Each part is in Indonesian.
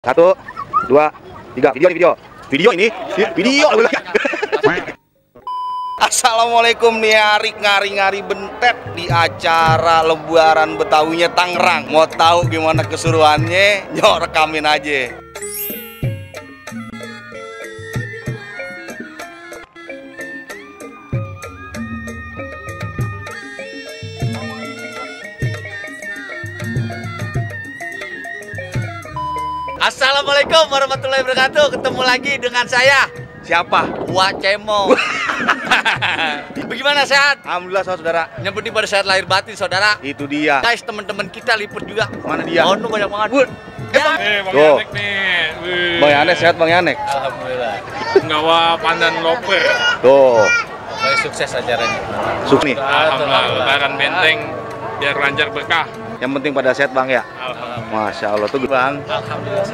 Satu, dua, tiga. Video ini. Assalamualaikum nih, Arik ngari-ngari bentet di acara Lebaran Betawinya Tangerang. Mau tahu gimana keseruannya? Yuk rekamin aja. Assalamualaikum warahmatullahi wabarakatuh. Ketemu lagi dengan saya. Siapa? Wak Cemo. Bagaimana, sehat? Alhamdulillah saudara. Yang penting pada sehat lahir batin, saudara. Itu dia. Guys, teman-teman kita liput juga. Mana dia? Oh, banyak banget. Ya. Bang Tuh. Yanek nih. Wih. Bang Yanek sehat, Bang Yanek. Alhamdulillah. Nggawa pandan loper. Tuh. Pokoknya sukses acaranya. Sukses nih. Alhamdulillah, lebaran benteng biar lancar berkah. Yang penting pada sehat, Bang ya. Alhamdulillah. Masya Allah tuh, Bang. Alhamdulillah.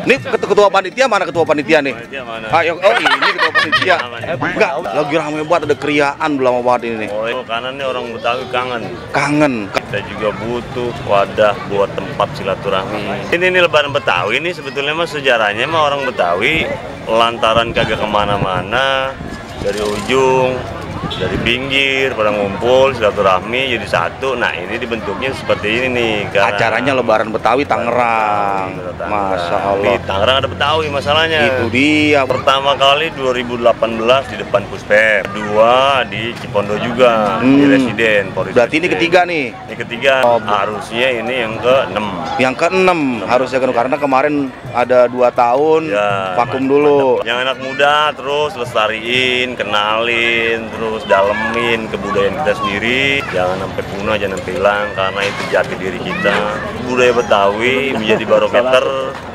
Ini ketua panitia mana ketua panitia nih? Mana? Ayo, oh ini ketua panitia. Enggak, lagi rame banget, ada kriaan lama banget ini nih. Oh, karena nih orang Betawi kangen. Kangen. Kita juga butuh wadah buat tempat silaturahmi. Ini Lebaran Betawi nih sebetulnya mah sejarahnya mah orang Betawi lantaran kagak kemana-mana dari ujung, dari pinggir pada ngumpul silaturahmi jadi satu. Nah ini dibentuknya seperti ini nih. Acaranya Lebaran Betawi Tangerang. Masya Allah. Di Tangerang ada Betawi masalahnya. Itu dia. Pertama kali 2018 di depan Puspep, kedua di Cipondo juga di Residen. Berarti ini ketiga nih. Ini ketiga. Harusnya ini yang ke-6. Yang ke-6 harusnya kan, karena kemarin ada 2 tahun Ya, vakum dulu. Yang anak muda terus lestariin, kenalin, terus dalemin kebudayaan kita sendiri. Jangan sampai punah, jangan sampai hilang, karena itu jati diri kita. Budaya Betawi menjadi barometer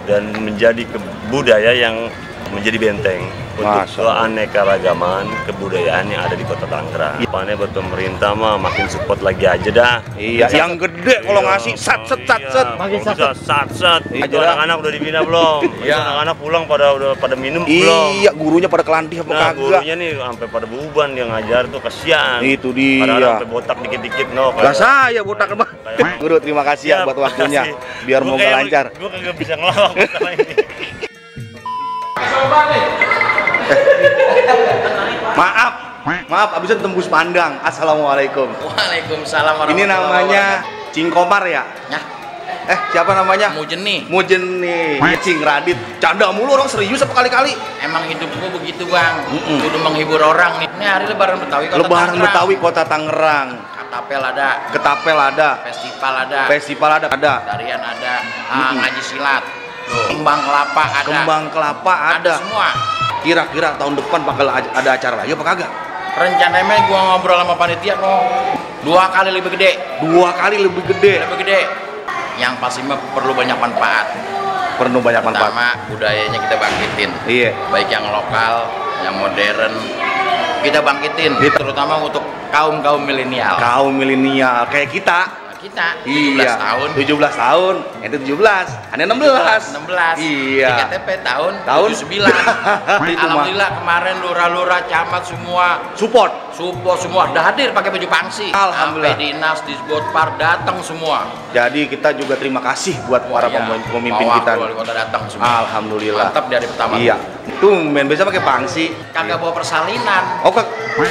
dan menjadi budaya yang menjadi benteng untuk keanekaragaman kebudayaan yang ada di Kota Tangerang. Depannya buat pemerintah mah makin support lagi aja dah. Iya, yang gede kalau ngasih sat. Makin sat. Itu anak-anak udah dibina belum? Itu Iya. anak-anak pulang pada minum belum? Iya, gurunya pada kelantih apa Nah, kagak? gurunya nih sampai pada beban yang ngajar tuh kasihan. Itu dia. Kadang-kadang sampai botak dikit-dikit no. Lah saya botak mah. Guru terima kasih ya buat waktunya. Biar mau lancar. Gue kagak bisa ngelawak masalah ini. Maaf, abisnya tembus pandang. Assalamualaikum. Waalaikumsalam warahmatullahi Ini namanya Cingkomar ya? Ya. Siapa namanya? Mujeni. Mujeni. Cing Radit. Canda mulu orang, serius apa kali-kali? Emang hidup gua begitu, Bang. Kudu menghibur orang nih. Ini hari Lebaran Betawi Kota Lebaran Tangerang. Betawi Kota Tangerang. Katapel ada, Ketapel ada, festival ada, ada. tarian ada, ngaji silat, kembang kelapa ada. Kembang kelapa ada. Semua. Kira-kira tahun depan bakal ada acara lagi apa kagak? Rencananya gua ngobrol sama panitia dua kali lebih gede. 2 kali lebih gede. Yang pasti mah perlu banyak manfaat. Perlu banyak manfaat. Pertama, budayanya kita bangkitin. Iya. Baik yang lokal, yang modern, kita bangkitin. Terutama untuk kaum milenial. Kaum milenial kayak kita. Kita 17 Iya. tahun. 17 tahun. Itu 17. Ane 16. 16. Iya. Di KTP tahun 79. Itu mah. Alhamdulillah kemarin lurah-lurah camat semua Support. semua udah hadir pakai baju pangsi. Alhamdulillah. Sampai dinas, disbodpar datang semua. Jadi kita juga terima kasih buat para Iya. pemimpin Mawak, kita. wali kota datang semua. Alhamdulillah. Mantap dari pertama. Iya. Tumben biasa pakai pangsi. Kagak bawa persalinan. Oh,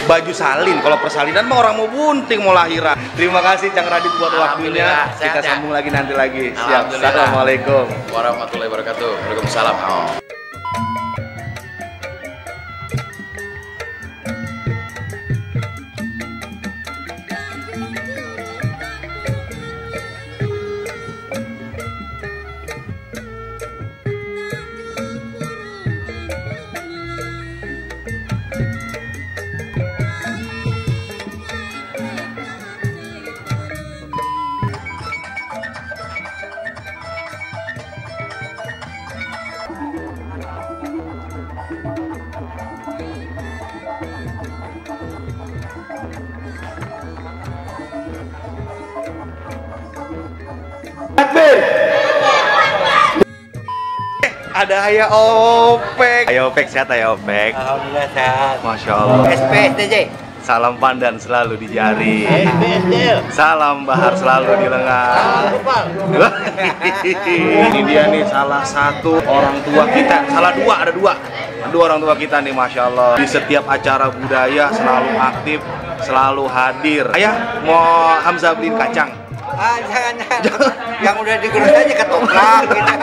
baju salin. Kalau persalinan mah orang mau bunting, mau lahiran. Terima kasih Cang Radit buat waktunya. Alhamdulillah. Sehat Kita ya? sambung lagi nanti lagi. Siap. Alhamdulillah. Assalamualaikum. Warahmatullahi wabarakatuh. Waalaikumsalam. Ada Ayah Opek. Ayah Opek sehat, Ayah Opek. Alhamdulillah sehat. Masya Allah. SP STJ Salam pandan selalu di jari. Salam bahar selalu di lengan. Ini dia nih salah satu orang tua kita. Salah dua, ada dua orang tua kita nih, Masya Allah. Di setiap acara budaya selalu aktif, selalu hadir. Ayah, mau Hamzah beliin kacang? Jangan. Yang udah digerus aja ketoprak gitu.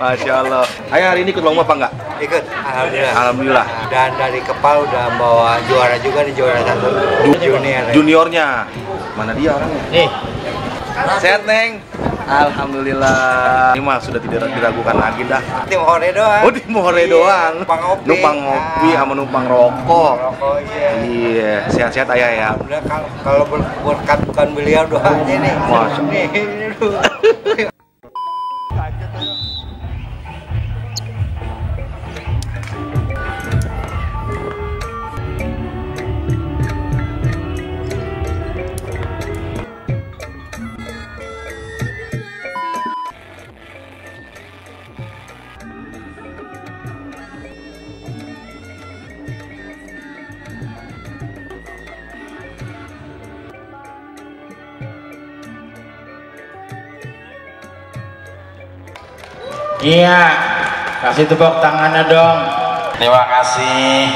Masya Allah. Ayah hari ini ikut lomba apa enggak? Ikut, alhamdulillah. Alhamdulillah. Dan dari Kepal udah bawa juara juga di juara 1 junior. Juniornya. Mana dia orangnya? Nih. Sehat, Neng? Alhamdulillah. Ini mah sudah tidak diragukan lagi dah. Tim hore doang. Oh, tim hore doang. Numpang ngopi Nah. sama numpang rokok. Rokok, iya. Iya, sehat-sehat ayah ya. Alhamdulillah, kalau berkat bukan beliau doanya nih. Masya Nih, ini dulu. Iya, kasih tepuk tangannya dong. Terima kasih.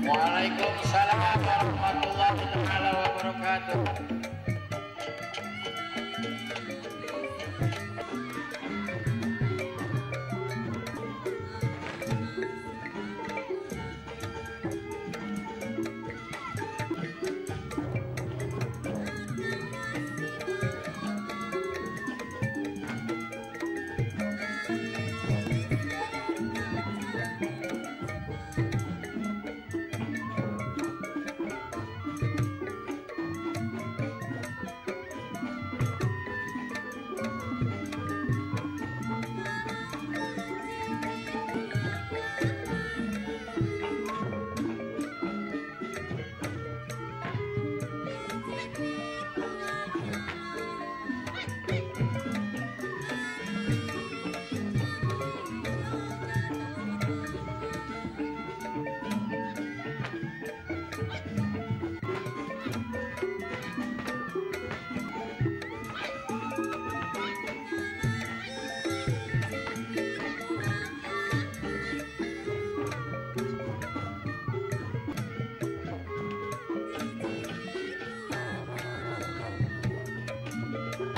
Waalaikumsalam warahmatullahi wabarakatuh.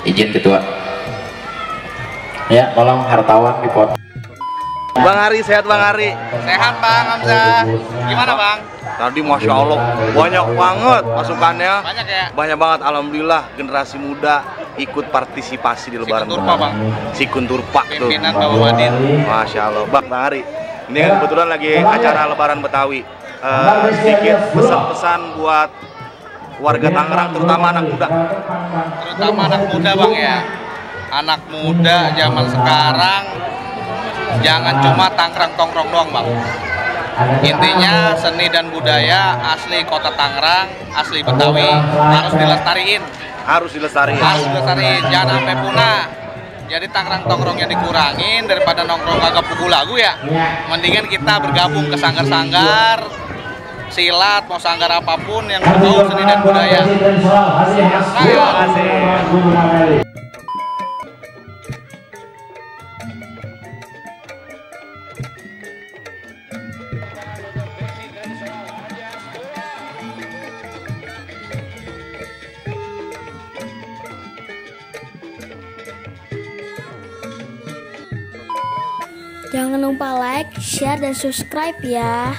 Izin ketua. Ya, tolong hartawan dipot. Bang Ari, sehat Bang Ari? Sehat Bang Hamzah. Gimana Bang? Tadi Masya Allah banyak banget masukannya. Banyak ya? Banyak banget, alhamdulillah generasi muda ikut partisipasi di Lebaran. Sikunturpa Bang. Sikunturpa tuh. Pimpinan Bapak Wadin. Masya Allah, Bang Ari. Ini kebetulan lagi acara Lebaran Betawi. Sedikit pesan-pesan buat warga Tangerang, terutama anak muda. Terutama anak muda Bang ya. Anak muda zaman sekarang jangan cuma Tangerang tongkrong doang Bang. Intinya seni dan budaya asli kota Tangerang, asli Betawi harus dilestariin. Harus dilestariin. Harus dilestariin, jangan sampai punah. Jadi Tangerang tongkrongnya dikurangin daripada nongkrong kagak pukul lagu ya. Mendingan kita bergabung ke sanggar-sanggar silat, mau sanggar apapun yang berbau seni dan budaya. Terima kasih. Jangan lupa like, share, dan subscribe ya.